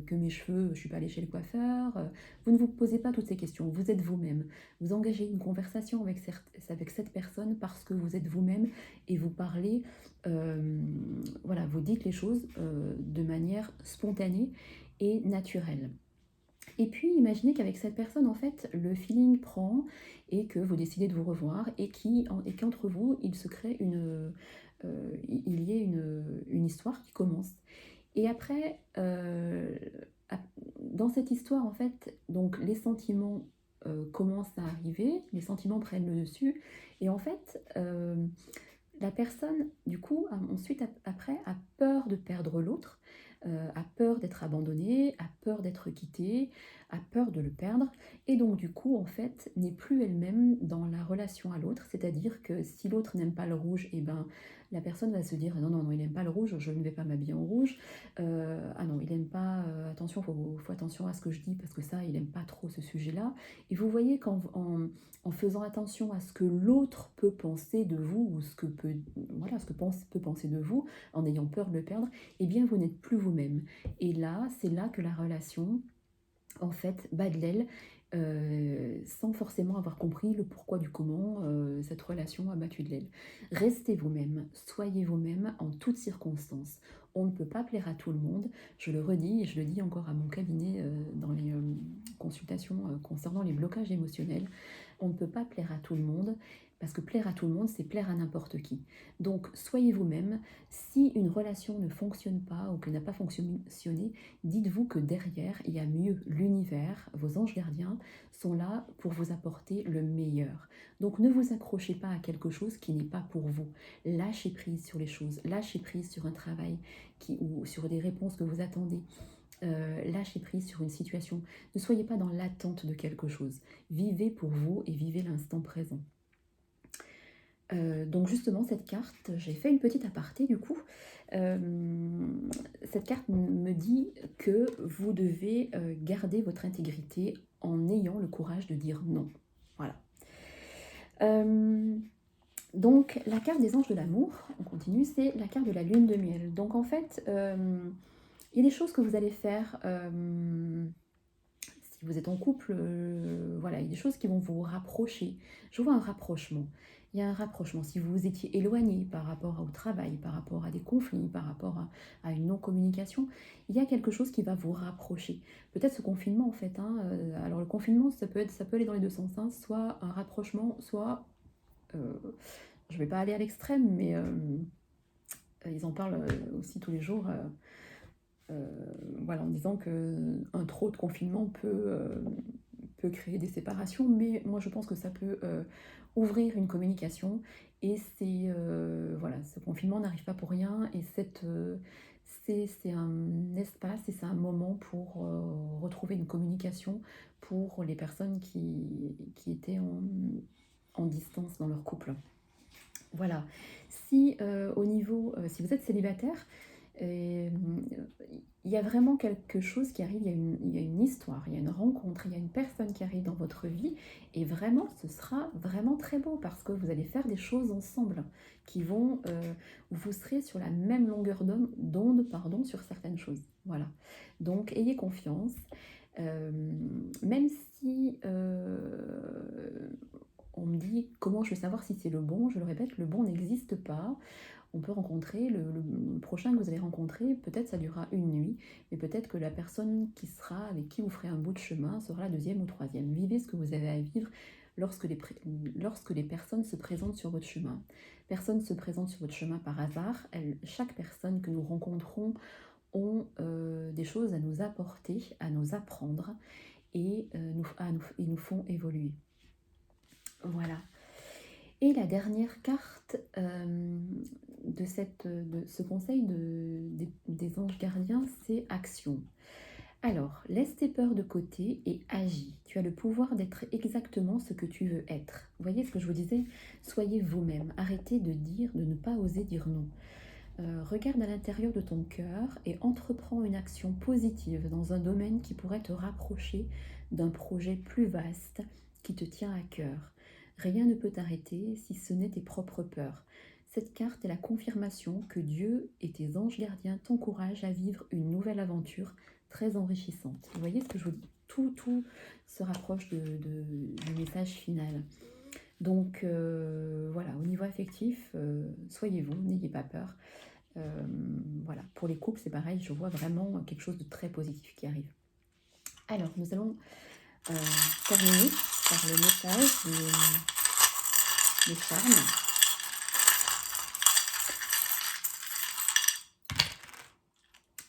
Que mes cheveux, je suis pas allée chez le coiffeur?» Vous ne vous posez pas toutes ces questions, vous êtes vous-même. Vous engagez une conversation avec cette personne parce que vous êtes vous-même et vous parlez, voilà, vous dites les choses, de manière spontanée et naturelle. Et puis, imaginez qu'avec cette personne, en fait, le feeling prend et que vous décidez de vous revoir et qu'entre vous, il se crée il y ait une histoire qui commence. Et après, dans cette histoire, en fait, donc les sentiments commencent à arriver, les sentiments prennent le dessus, et en fait, la personne, du coup, ensuite, après, a peur de perdre l'autre, a peur d'être abandonnée, a peur d'être quittée, a peur de le perdre, et donc du coup, en fait, n'est plus elle-même dans la relation à l'autre. C'est-à-dire que si l'autre n'aime pas le rouge, et ben, la personne va se dire: «Non, non, non, il n'aime pas le rouge, je ne vais pas m'habiller en rouge. Ah non, il n'aime pas, attention, faut attention à ce que je dis parce que ça, il n'aime pas trop ce sujet-là». Et vous voyez en faisant attention à ce que l'autre peut penser de vous, ou ce que peut, voilà, peut penser de vous, en ayant peur de le perdre, eh bien vous n'êtes plus vous-même. Et là, c'est là que la relation, en fait, bat de l'aile, sans forcément avoir compris le pourquoi du comment, cette relation a battu de l'aile. Restez vous-même, soyez vous-même en toutes circonstances. On ne peut pas plaire à tout le monde, je le redis et je le dis encore à mon cabinet, dans les, consultations, concernant les blocages émotionnels. On ne peut pas plaire à tout le monde, parce que plaire à tout le monde, c'est plaire à n'importe qui. Donc soyez vous-même. Si une relation ne fonctionne pas ou qu'elle n'a pas fonctionné, dites-vous que derrière, il y a mieux. L'univers, vos anges gardiens sont là pour vous apporter le meilleur. Donc ne vous accrochez pas à quelque chose qui n'est pas pour vous. Lâchez prise sur les choses, lâchez prise sur un travail ou sur des réponses que vous attendez. Lâchez prise sur une situation. Ne soyez pas dans l'attente de quelque chose. Vivez pour vous et vivez l'instant présent. Donc justement, cette carte, j'ai fait une petite aparté du coup. Cette carte me dit que vous devez garder votre intégrité en ayant le courage de dire non. Voilà. Donc la carte des anges de l'amour, on continue, c'est la carte de la lune de miel. Donc en fait, il y a des choses que vous allez faire, si vous êtes en couple, voilà, il y a des choses qui vont vous rapprocher. Je vois un rapprochement. Il y a un rapprochement. Si vous vous étiez éloigné par rapport au travail, par rapport à des conflits, par rapport à une non-communication, il y a quelque chose qui va vous rapprocher. Peut-être ce confinement, en fait, hein, alors le confinement, ça peut aller dans les deux sens, hein, soit un rapprochement, soit, euh, je ne vais pas aller à l'extrême, mais ils en parlent aussi tous les jours. Voilà, en disant qu'un trop de confinement peut créer des séparations, mais moi je pense que ça peut ouvrir une communication, et voilà, ce confinement n'arrive pas pour rien, et c'est un espace et c'est un moment pour retrouver une communication pour les personnes qui étaient en distance dans leur couple. Voilà. Si si vous êtes célibataire, euh, il y a vraiment quelque chose qui arrive, il y a une histoire, il y a une rencontre, il y a une personne qui arrive dans votre vie, et vraiment, ce sera vraiment très beau parce que vous allez faire des choses ensemble qui vont, où vous serez sur la même longueur d'onde, pardon, sur certaines choses. Voilà. Donc, ayez confiance. Euh, Même si on me dit comment je vais savoir si c'est le bon, je le répète, le bon n'existe pas. On peut rencontrer, le prochain que vous allez rencontrer, peut-être ça durera une nuit, mais peut-être que la personne avec qui vous ferez un bout de chemin sera la deuxième ou troisième. Vivez ce que vous avez à vivre lorsque les personnes se présentent sur votre chemin. Personne ne se présente sur votre chemin par hasard. Chaque personne que nous rencontrons ont des choses à nous apporter, à nous apprendre et ils nous font évoluer. Voilà. Et la dernière carte de ce conseil des anges gardiens, c'est action. Alors, laisse tes peurs de côté et agis. Tu as le pouvoir d'être exactement ce que tu veux être. Vous voyez ce que je vous disais? Soyez vous-même. Arrêtez de ne pas oser dire non. Regarde à l'intérieur de ton cœur et entreprends une action positive dans un domaine qui pourrait te rapprocher d'un projet plus vaste qui te tient à cœur. Rien ne peut t'arrêter si ce n'est tes propres peurs. Cette carte est la confirmation que Dieu et tes anges gardiens t'encouragent à vivre une nouvelle aventure très enrichissante. Vous voyez ce que je vous dis? Tout se rapproche du message final. Donc voilà, au niveau affectif, soyez vous, n'ayez pas peur. Voilà, pour les couples, c'est pareil, je vois vraiment quelque chose de très positif qui arrive. Alors, nous allons terminer par le message des charmes.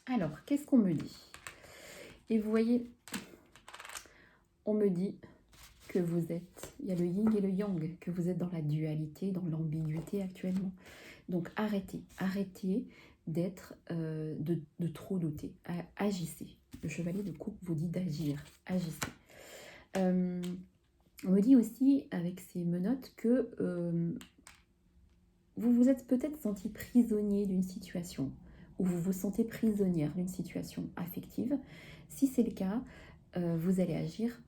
Alors, qu'est-ce qu'on me dit? Et vous voyez, on me dit que vous êtes, il y a le yin et le yang, que vous êtes dans la dualité, dans l'ambiguïté actuellement. Donc arrêtez d'être, de trop douter. Agissez. Le chevalier de coupe vous dit d'agir. Agissez. On me dit aussi avec ces menottes que vous vous êtes peut-être senti prisonnier d'une situation ou vous vous sentez prisonnière d'une situation affective. Si c'est le cas, vous allez agir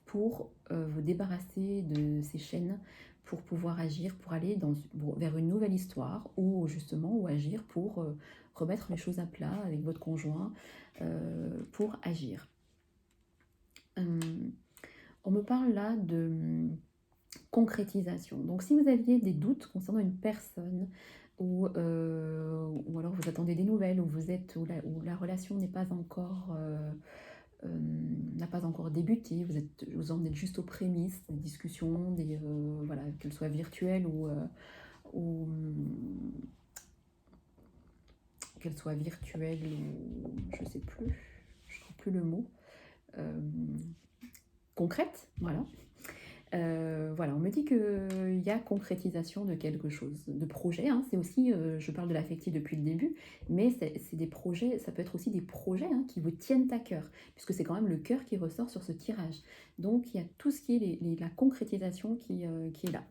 pour vous débarrasser de ces chaînes, pour pouvoir agir, pour aller vers une nouvelle histoire ou justement ou agir pour remettre les choses à plat avec votre conjoint, pour agir. On me parle là de concrétisation. Donc si vous aviez des doutes concernant une personne ou alors vous attendez des nouvelles ou où la relation n'est pas encore n'a pas encore débuté, vous en êtes juste aux prémices des discussions, voilà, qu'elles soient virtuelles ou qu'elles soient virtuelles ou je sais plus, je trouve plus le mot, concrète, voilà. Voilà, on me dit qu'il y a concrétisation de quelque chose, de projet, hein. C'est aussi, je parle de l'affectif depuis le début, mais c'est des projets, ça peut être aussi des projets hein, qui vous tiennent à cœur, puisque c'est quand même le cœur qui ressort sur ce tirage. Donc il y a tout ce qui est la concrétisation qui est là.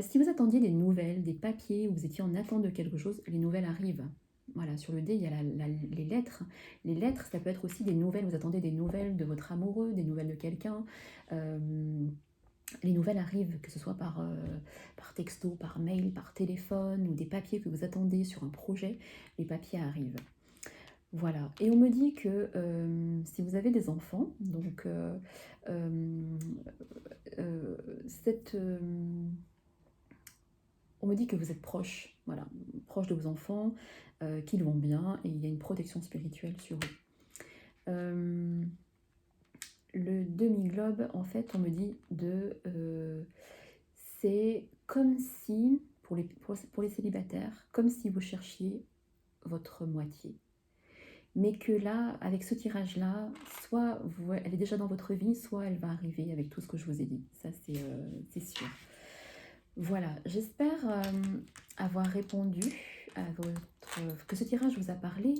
Si vous attendiez des nouvelles, des papiers, ou vous étiez en attente de quelque chose, les nouvelles arrivent. Voilà, sur le dé, il y a les lettres. Les lettres, ça peut être aussi des nouvelles. Vous attendez des nouvelles de votre amoureux, des nouvelles de quelqu'un. Les nouvelles arrivent, que ce soit par texto, par mail, par téléphone, ou des papiers que vous attendez sur un projet, les papiers arrivent. Voilà, et on me dit que si vous avez des enfants, donc on me dit que vous êtes proche, voilà, proche de vos enfants, qu'ils vont bien, et il y a une protection spirituelle sur eux. Le demi-globe, en fait, on me dit c'est comme si, pour les célibataires, comme si vous cherchiez votre moitié. Mais que là, avec ce tirage-là, soit elle est déjà dans votre vie, soit elle va arriver avec tout ce que je vous ai dit. Ça, c'est sûr. Voilà, j'espère avoir répondu à que ce tirage vous a parlé,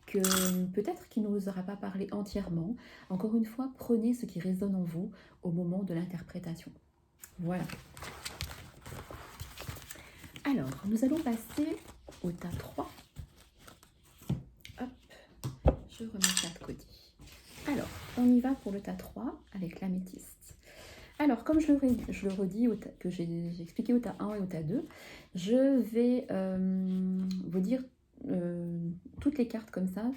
que peut-être qu'il ne vous aura pas parlé entièrement. Encore une fois, prenez ce qui résonne en vous au moment de l'interprétation. Voilà. Alors, nous allons passer au tas 3. Hop, je remets ça de côté. Alors, on y va pour le tas 3 avec l'améthyste. Alors, comme je le redis, que j'ai expliqué au tas 1 et au tas 2, je vais vous dire toutes les cartes comme ça,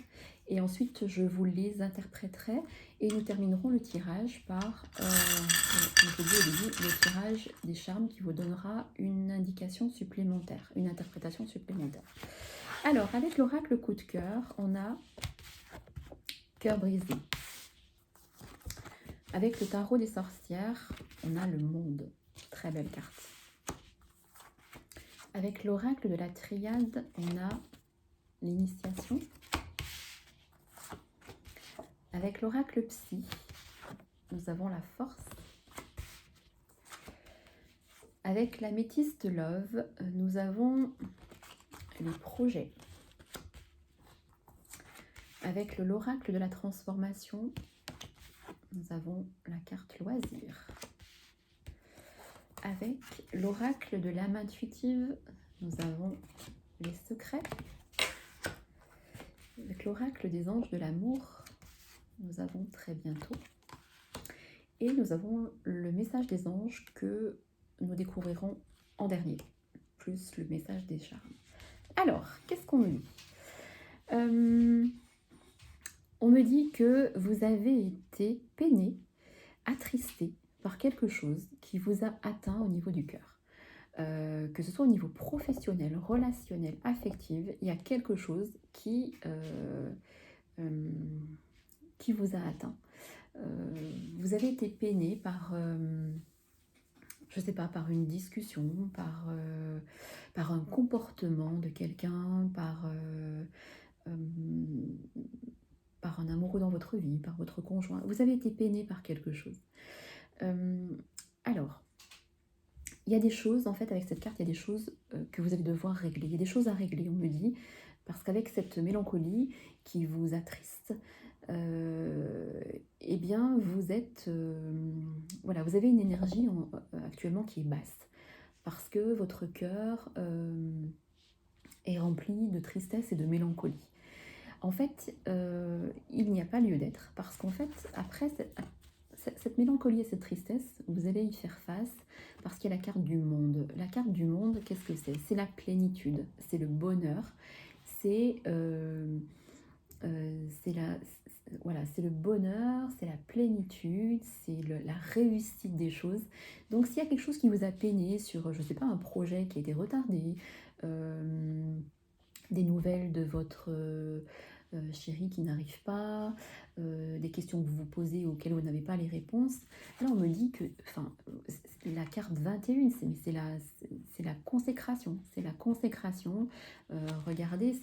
et ensuite je vous les interpréterai, et nous terminerons le tirage par, comme je dis au début, le tirage des charmes qui vous donnera une indication supplémentaire, une interprétation supplémentaire. Alors, avec l'oracle coup de cœur, on a cœur brisé. Avec le tarot des sorcières, on a le monde. Très belle carte. Avec l'oracle de la triade, on a l'initiation. Avec l'oracle psy, nous avons la force. Avec l'améthyste love, nous avons les projets. Avec l'oracle de la transformation, nous avons la carte loisir. Avec l'oracle de l'âme intuitive, nous avons les secrets. Avec l'oracle des anges de l'amour, nous avons très bientôt. Et nous avons le message des anges que nous découvrirons en dernier, plus le message des charmes. Alors, qu'est-ce qu'on me dit? On me dit que vous avez été peiné, attristé par quelque chose qui vous a atteint au niveau du cœur. Que ce soit au niveau professionnel, relationnel, affectif, il y a quelque chose qui vous a atteint. Vous avez été peiné par, je sais pas, par une discussion, par un comportement de quelqu'un, par un amoureux dans votre vie, par votre conjoint. Vous avez été peiné par quelque chose. Alors, il y a des choses, en fait, avec cette carte, il y a des choses que vous allez devoir régler. Il y a des choses à régler, on me dit, parce qu'avec cette mélancolie qui vous attriste, eh bien, vous êtes... voilà, vous avez une énergie actuellement qui est basse, parce que votre cœur est rempli de tristesse et de mélancolie. En fait, il n'y a pas lieu d'être, parce qu'en fait, après cette mélancolie et cette tristesse, vous allez y faire face, parce qu'il y a la carte du monde. La carte du monde, qu'est-ce que c'est? C'est la plénitude, c'est le bonheur, c'est voilà, c'est le bonheur, c'est la plénitude, c'est la réussite des choses. Donc s'il y a quelque chose qui vous a peiné sur, je ne sais pas, un projet qui a été retardé, des nouvelles de votre chéri qui n'arrive pas, des questions que vous vous posez auxquelles vous n'avez pas les réponses. Là, on me dit que, enfin, la carte 21, c'est la consécration. C'est la consécration. Regardez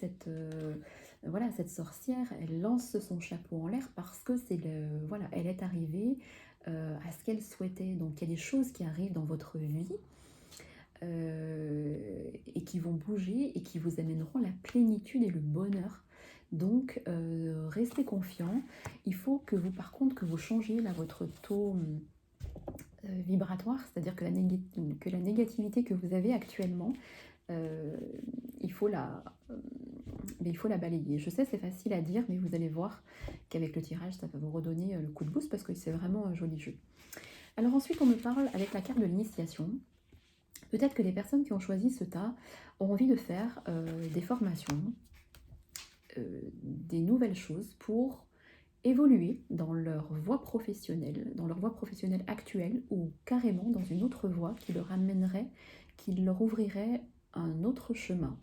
voilà, cette sorcière, elle lance son chapeau en l'air parce que voilà, elle est arrivée à ce qu'elle souhaitait. Donc, il y a des choses qui arrivent dans votre vie et qui vont bouger et qui vous amèneront la plénitude et le bonheur. Donc, restez confiants. Il faut que vous, par contre, que vous changiez là, votre taux vibratoire, c'est-à-dire que la négativité que vous avez actuellement, il faut la balayer. Je sais, c'est facile à dire, mais vous allez voir qu'avec le tirage, ça va vous redonner le coup de boost parce que c'est vraiment un joli jeu. Alors ensuite, on me parle avec la carte de l'initiation. Peut-être que les personnes qui ont choisi ce tas ont envie de faire des formations, des nouvelles choses pour évoluer dans leur voie professionnelle, actuelle ou carrément dans une autre voie qui leur amènerait, qui leur ouvrirait un autre chemin.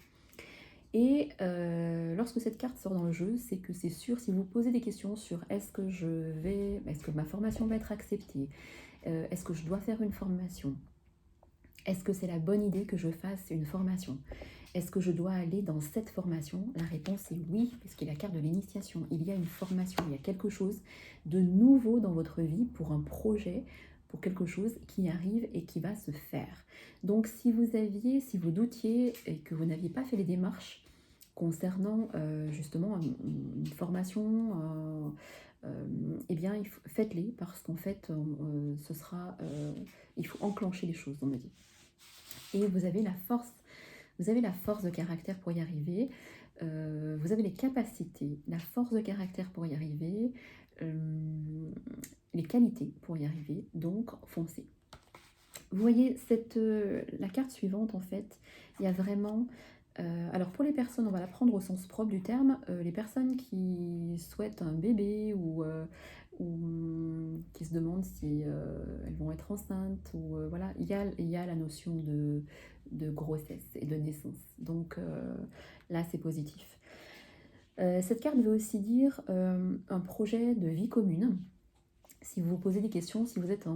Et lorsque cette carte sort dans le jeu, c'est que c'est sûr, si vous posez des questions sur est-ce que ma formation va être acceptée, est-ce que je dois faire une formation, est-ce que c'est la bonne idée que je fasse une formation, est-ce que je dois aller dans cette formation? La réponse est oui, puisqu'il y a la carte de l'initiation. Il y a une formation, il y a quelque chose de nouveau dans votre vie pour un projet, pour quelque chose qui arrive et qui va se faire. Donc si vous doutiez et que vous n'aviez pas fait les démarches concernant justement une formation, eh bien faites-les parce qu'en fait il faut enclencher les choses, on me dit. Et vous avez la force de caractère pour y arriver, vous avez les capacités, la force de caractère pour y arriver, les qualités pour y arriver, donc foncez. Vous voyez, la carte suivante, en fait, il y a vraiment... alors pour les personnes, on va la prendre au sens propre du terme, les personnes qui souhaitent un bébé ou qui se demandent si elles vont être enceintes, ou voilà, il y a la notion de grossesse et de naissance. Donc là, c'est positif. Cette carte veut aussi dire un projet de vie commune. Si vous vous posez des questions, si vous êtes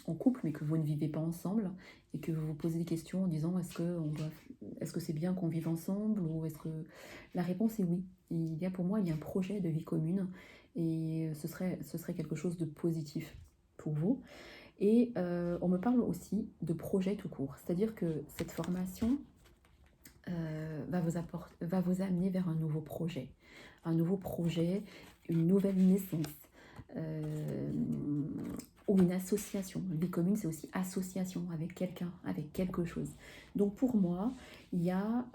en couple, mais que vous ne vivez pas ensemble, et que vous vous posez des questions en disant est-ce que c'est bien qu'on vive ensemble, ou est-ce que la réponse est oui. Il y a pour moi il y a un projet de vie commune, et ce serait quelque chose de positif pour vous. Et on me parle aussi de projet tout court, c'est-à-dire que cette formation va vous amener vers un nouveau projet, une nouvelle naissance, euh, ou une association. Vie commune, c'est aussi association avec quelqu'un, avec quelque chose. Donc pour moi, il y a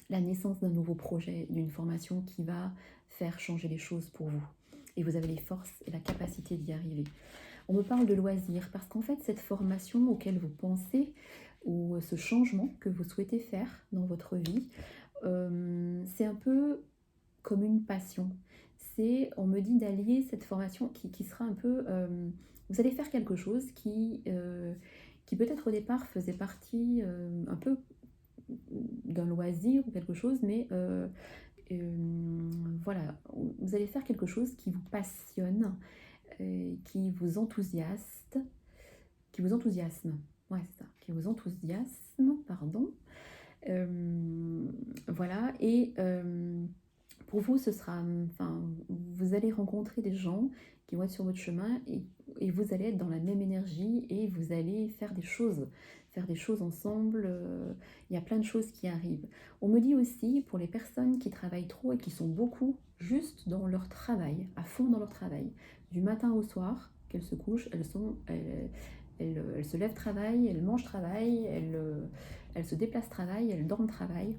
la naissance d'un nouveau projet, d'une formation qui va faire changer les choses pour vous. Et vous avez les forces et la capacité d'y arriver. On me parle de loisirs parce qu'en fait, cette formation auquel vous pensez, ou ce changement que vous souhaitez faire dans votre vie, c'est un peu comme une passion. On me dit d'allier cette formation qui sera un peu... vous allez faire quelque chose qui peut-être au départ faisait partie un peu d'un loisir ou quelque chose, mais voilà, vous allez faire quelque chose qui vous passionne, qui vous enthousiasme, ouais, c'est ça, qui vous enthousiasme, pardon. Voilà, et pour vous, ce sera, enfin, vous allez rencontrer des gens qui vont être sur votre chemin, et vous allez être dans la même énergie, et vous allez faire des choses ensemble. Il y a plein de choses qui arrivent. On me dit aussi, pour les personnes qui travaillent trop et qui sont beaucoup juste dans leur travail, à fond dans leur travail, du matin au soir, qu'elles se couchent, elles se lèvent travail, elles mangent travail, elles se déplacent travail, elles dorment travail.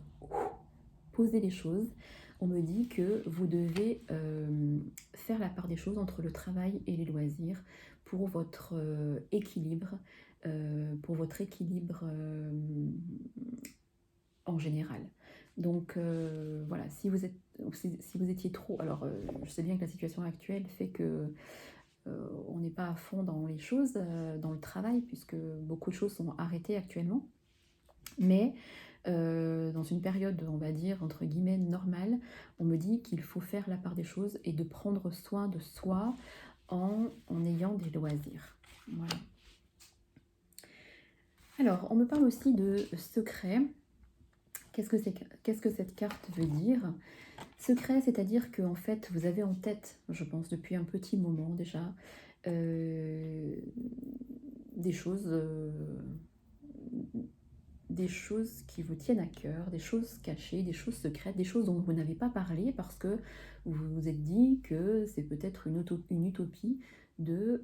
Poser les choses. On me dit que vous devez faire la part des choses entre le travail et les loisirs pour votre équilibre, en général. Donc voilà, si vous étiez trop... Alors je sais bien que la situation actuelle fait que on n'est pas à fond dans les choses, dans le travail, puisque beaucoup de choses sont arrêtées actuellement. Mais dans une période, on va dire, entre guillemets, normale, on me dit qu'il faut faire la part des choses et de prendre soin de soi en ayant des loisirs. Voilà. Alors, on me parle aussi de secret. Qu'est-ce que cette carte veut dire? Secret, c'est-à-dire que en fait, vous avez en tête, je pense, depuis un petit moment déjà, euh, des choses... des choses qui vous tiennent à cœur, des choses cachées, des choses secrètes, des choses dont vous n'avez pas parlé parce que vous vous êtes dit que c'est peut-être une utopie de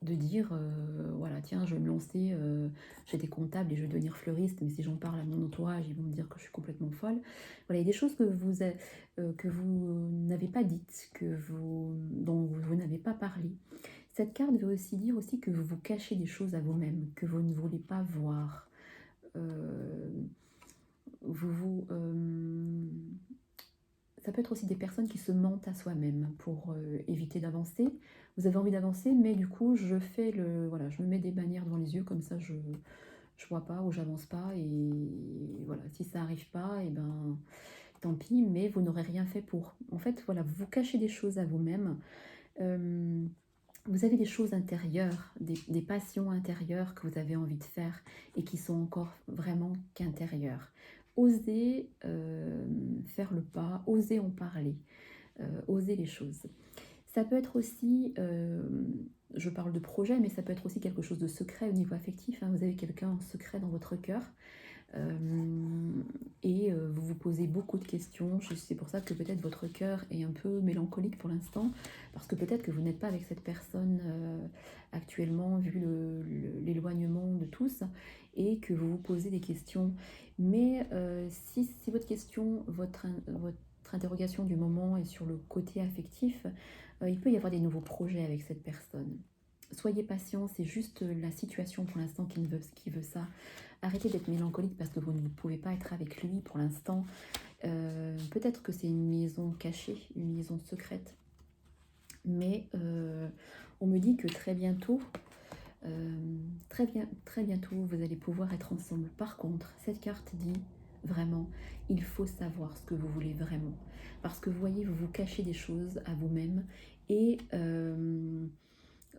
dire voilà, tiens, je vais me lancer, j'étais comptable et je vais devenir fleuriste, mais si j'en parle à mon entourage, ils vont me dire que je suis complètement folle. Voilà, il y a des choses que vous n'avez pas dites, dont vous n'avez pas parlé. Cette carte veut aussi dire aussi que vous vous cachez des choses à vous-même, que vous ne voulez pas voir. Euh, ça peut être aussi des personnes qui se mentent à soi-même pour éviter d'avancer. Vous avez envie d'avancer, mais du coup, voilà, je me mets des bannières devant les yeux, comme ça je vois pas ou j'avance pas. Et voilà, si ça arrive pas, et ben tant pis, mais vous n'aurez rien fait pour. En fait, voilà, vous cachez des choses à vous-même. Vous avez des choses intérieures, des passions intérieures que vous avez envie de faire et qui sont encore vraiment qu'intérieures. Osez faire le pas, osez en parler, osez les choses. Ça peut être aussi, je parle de projet, mais ça peut être aussi quelque chose de secret au niveau affectif, hein. Vous avez quelqu'un en secret dans votre cœur. Et vous vous posez beaucoup de questions. C'est pour ça que peut-être votre cœur est un peu mélancolique pour l'instant, parce que peut-être que vous n'êtes pas avec cette personne actuellement, vu l'éloignement de tous, et que vous vous posez des questions. Mais si votre question, votre interrogation du moment est sur le côté affectif, il peut y avoir des nouveaux projets avec cette personne. Soyez patient, c'est juste la situation pour l'instant qui veut ça. Arrêtez d'être mélancolique parce que vous ne pouvez pas être avec lui pour l'instant. Peut-être que c'est une liaison cachée, une liaison secrète. Mais on me dit que très bientôt, très bientôt, vous allez pouvoir être ensemble. Par contre, cette carte dit vraiment, il faut savoir ce que vous voulez vraiment. Parce que vous voyez, vous vous cachez des choses à vous-même et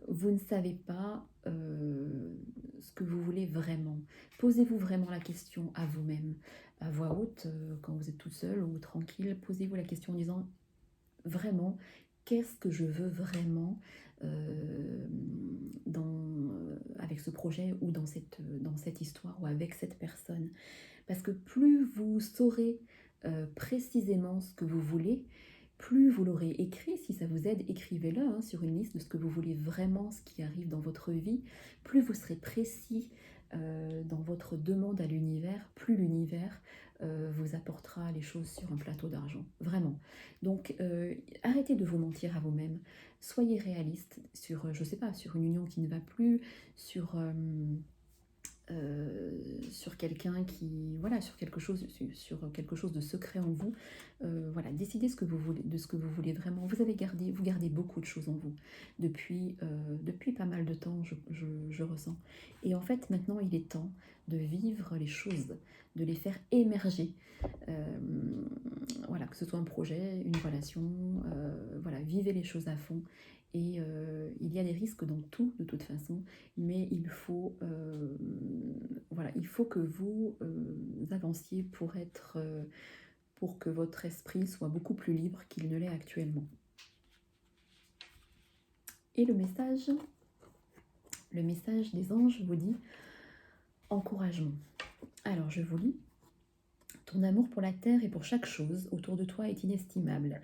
vous ne savez pas ce que vous voulez vraiment. Posez-vous vraiment la question à vous-même, à voix haute, quand vous êtes toute seule ou tranquille. Posez-vous la question en disant vraiment, qu'est-ce que je veux vraiment avec ce projet ou dans cette histoire ou avec cette personne. Parce que plus vous saurez précisément ce que vous voulez, plus vous l'aurez écrit, si ça vous aide, écrivez-le hein, sur une liste de ce que vous voulez vraiment, ce qui arrive dans votre vie, plus vous serez précis dans votre demande à l'univers, plus l'univers vous apportera les choses sur un plateau d'argent, vraiment. Donc arrêtez de vous mentir à vous-même, soyez réaliste sur, je sais pas, sur une union qui ne va plus, sur quelqu'un qui, voilà, sur quelque chose de secret en vous. Voilà, décidez ce que vous voulez, de ce que vous voulez vraiment. Vous gardez beaucoup de choses en vous depuis pas mal de temps, je ressens. Et en fait, maintenant, il est temps de vivre les choses, de les faire émerger. Euh, voilà, que ce soit un projet, une relation, voilà, vivez les choses à fond. Et il y a des risques dans tout, de toute façon, mais voilà, il faut que vous avanciez pour que votre esprit soit beaucoup plus libre qu'il ne l'est actuellement. Et le message des anges vous dit encouragement. Alors je vous lis. Ton amour pour la terre et pour chaque chose autour de toi est inestimable.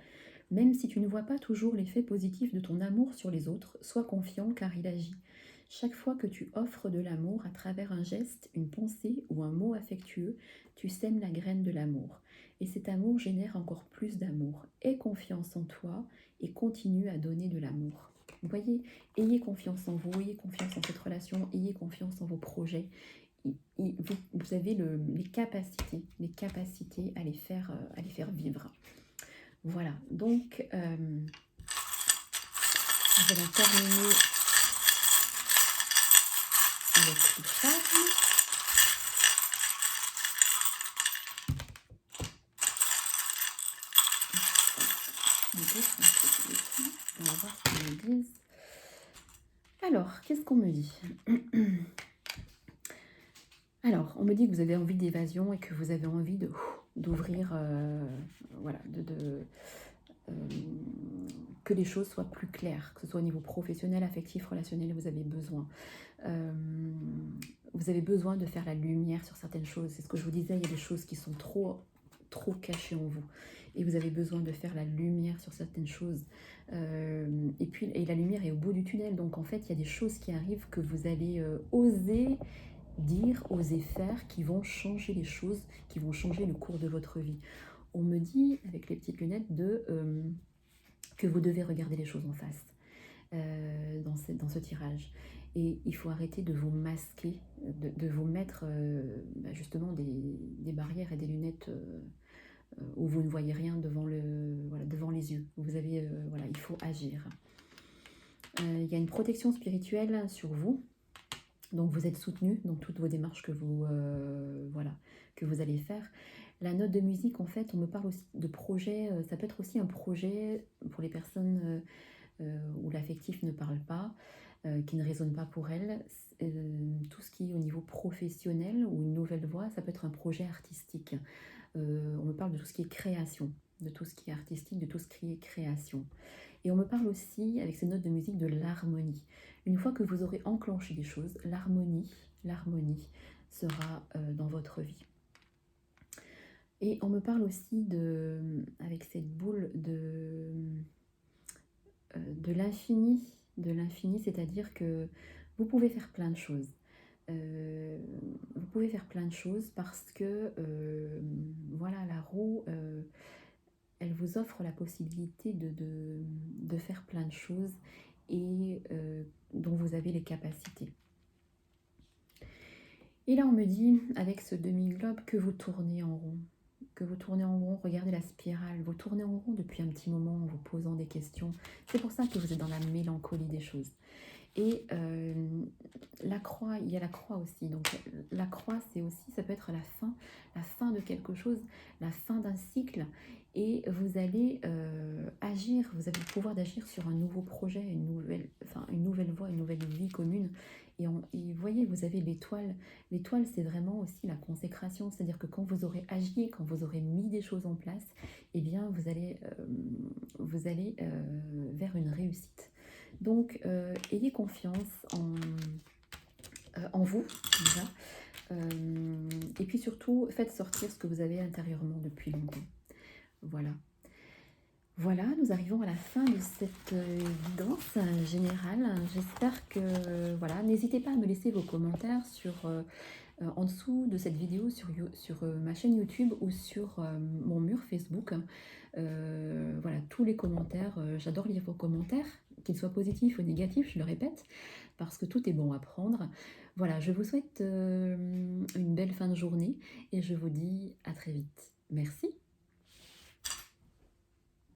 Même si tu ne vois pas toujours l'effet positif de ton amour sur les autres, sois confiant car il agit. Chaque fois que tu offres de l'amour à travers un geste, une pensée ou un mot affectueux, tu sèmes la graine de l'amour. Et cet amour génère encore plus d'amour. Aie confiance en toi et continue à donner de l'amour. Vous voyez, ayez confiance en vous, ayez confiance en cette relation, ayez confiance en vos projets. Vous avez les capacités à les faire vivre. Voilà, donc je vais en terminer avec les femmes. On va voir ce qu'ils me disent. Alors, qu'est-ce qu'on me dit? Alors, on me dit que vous avez envie d'évasion et que vous avez envie d'ouvrir, voilà, que les choses soient plus claires, que ce soit au niveau professionnel, affectif, relationnel, vous avez besoin. Vous avez besoin de faire la lumière sur certaines choses. C'est ce que je vous disais, il y a des choses qui sont trop cachées en vous. Et vous avez besoin de faire la lumière sur certaines choses. Et la lumière est au bout du tunnel. Donc en fait, il y a des choses qui arrivent que vous allez oser dire, oser faire, qui vont changer les choses, qui vont changer le cours de votre vie. On me dit, avec les petites lunettes, que vous devez regarder les choses en face dans ce tirage. Et il faut arrêter de vous masquer, de vous mettre justement des barrières et des lunettes où vous ne voyez rien devant les yeux. Voilà, il faut agir. Il y a une protection spirituelle sur vous. Donc vous êtes soutenu dans toutes vos démarches que vous allez faire. La note de musique, en fait, on me parle aussi de projet. Ça peut être aussi un projet pour les personnes où l'affectif ne parle pas, qui ne résonne pas pour elles. Tout ce qui est au niveau professionnel ou une nouvelle voie, ça peut être un projet artistique. On me parle de tout ce qui est création, de tout ce qui est artistique, de tout ce qui est création. Et on me parle aussi, avec ces notes de musique, de l'harmonie. Une fois que vous aurez enclenché des choses, l'harmonie sera dans votre vie. Et on me parle aussi avec cette boule de l'infini, c'est-à-dire que vous pouvez faire plein de choses. Vous pouvez faire plein de choses parce que voilà, la roue, elle vous offre la possibilité de faire plein de choses et dont vous avez les capacités. Et là, on me dit, avec ce demi-globe, que vous tournez en rond. Que vous tournez en rond, regardez la spirale, vous tournez en rond depuis un petit moment en vous posant des questions. C'est pour ça que vous êtes dans la mélancolie des choses. Et la croix, il y a la croix aussi. Donc la croix, c'est aussi, ça peut être la fin de quelque chose, la fin d'un cycle. Et vous allez agir, vous avez le pouvoir d'agir sur un nouveau projet, une nouvelle voie, une nouvelle vie commune. Et vous voyez, vous avez l'étoile. L'étoile, c'est vraiment aussi la consécration. C'est-à-dire que quand vous aurez agi, quand vous aurez mis des choses en place, eh bien, vous allez vers une réussite. Donc, ayez confiance en vous, déjà. Et puis surtout, faites sortir ce que vous avez intérieurement depuis longtemps. Voilà. Voilà, nous arrivons à la fin de cette guidance générale. J'espère que, voilà, n'hésitez pas à me laisser vos commentaires en dessous de cette vidéo sur ma chaîne YouTube ou sur mon mur Facebook. Voilà, tous les commentaires, j'adore lire vos commentaires, qu'ils soient positifs ou négatifs, je le répète, parce que tout est bon à prendre. Voilà, je vous souhaite une belle fin de journée et je vous dis à très vite. Merci.